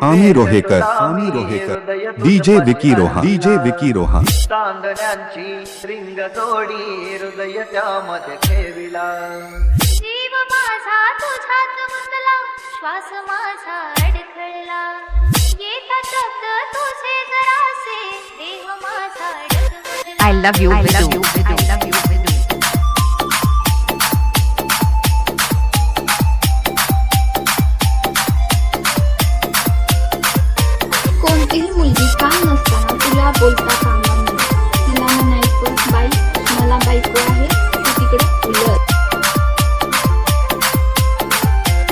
आमी रोहेकर DJ Vicky Roha चांदण्यांची ring जोडी हृदय त्यामध्ये ठेविला जीव माझा तुझ्यात गुंतला श्वास माझा अडखळला येता शब्द तुझे जरासे देह माझा डगमगला I love you Vidu. कोणतीही मुलगी काम नसताना तुला बोलता कामा नये तिला म्हणायचं बाई मला बायको आहे तू तिकडे उलट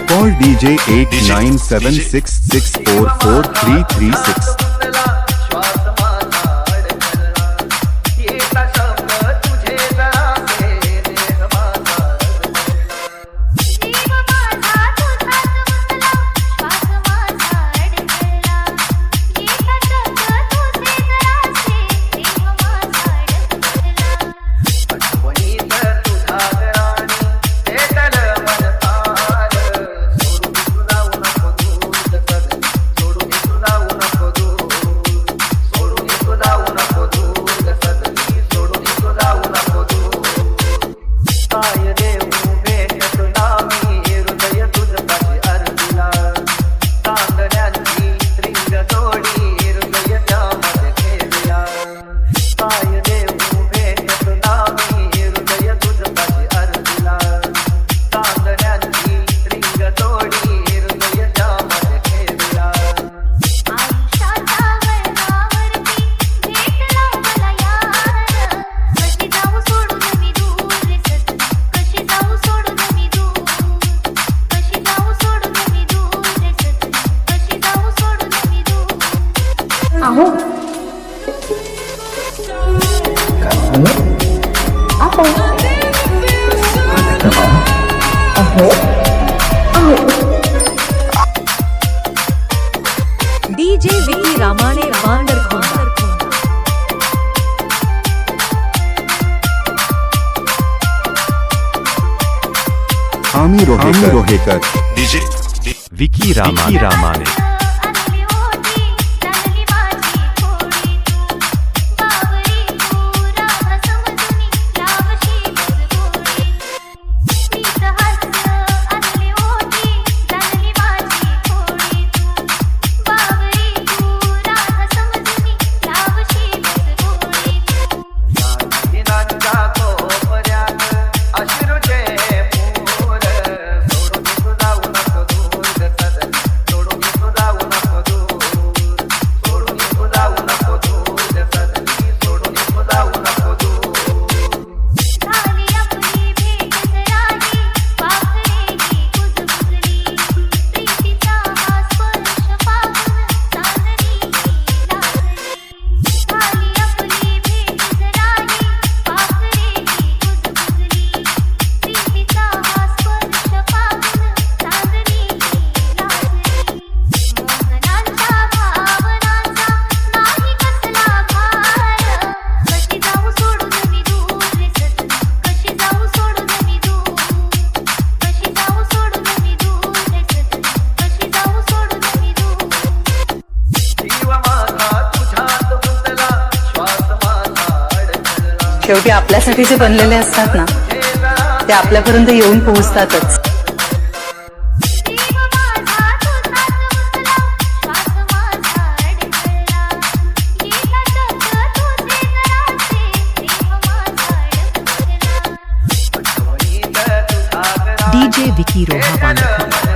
कॉल DJ 8976644336 श्वास माझा अडखळला येता शब्द तुझे जरासे देह माझा जीव माझा तुझ्यात गुंतला श्वास माझा अडखळला येता शब्द तुझे जरासे देह माझा डगमगला आठवणीत तुझा राणी पेटल मन तार सोडून तू जाऊ नको दूर सदनी सोडून तू जाऊ नको दूर काय देऊ भेट तुला मी हृदय तुझपाशी अर्पिला चांदण्यांची रिंग जोडी हृदय त्यामध्ये ठेविला काय देऊ भेट तुला मी हृदय तुझपाशी अर्पिला चांदण्यांची रिंग जोडी हृदय त्यामध्ये ठेविला आयुष्याच्या वळणावरती भेटला मला यार कशी जाऊ सोडून मी दूर रे सजनी कशी जाऊ सोडून मी दूर कशी जाऊ सोडून मी दूर रे सजनी कशी जाऊ सोडून मी दूर अहो DJ विकी रामाने वांडरखोंडा आमी रोहेकर डीजे विकी रामाने आणली होती चांगली माझी थोडी तू बावरी तू राह समजूनी लावशी गोडी मीच हास्य आणली होती चांगली माझी थोडी तू बावरी तू राह समजूनी लावशी गोडी दिनांच्या कोपऱ्यात अश्रूचे पूर सोडून तू जाऊ नको दूर सदनी सोडून तू जाऊ नको दूर सोडून तू जाऊ नको दूर सदनी सोडून तू जाऊ नको दूर झाली आपली भेट जराही पाखरेली कुजबुजली प्रीतीचा हा स्पर्श पाहून चांदणी लागली झाली आपली भेट जराही पाखरेली कुजबुजली प्रीतीचा हा स्पर्श पाहून चांदणी लागली मोहनांच्या भावनांचा नाही कसला भार कशी जाऊ सोडून मी दूर रे सजनी कशी जाऊ सोडून मी दूर कशी जाऊ सोडून मी दूर रे सजनी कशी जाऊ सोडून मी दूर जीव माझा तुझ्यात गुंतला श्वास माझा अडखळला शेवटी आपल्यासाठी जे बनलेले असतात ना ते आपल्यापर्यंत येऊन पोहोचतातच जीव माझा तुझ्यात गुंतला श्वास माझा अडखळला येता शब्द तुझे जरासे देह माझा डगमगला आठवणीत तुझा DJ विकी रोहा वांडरखोंडा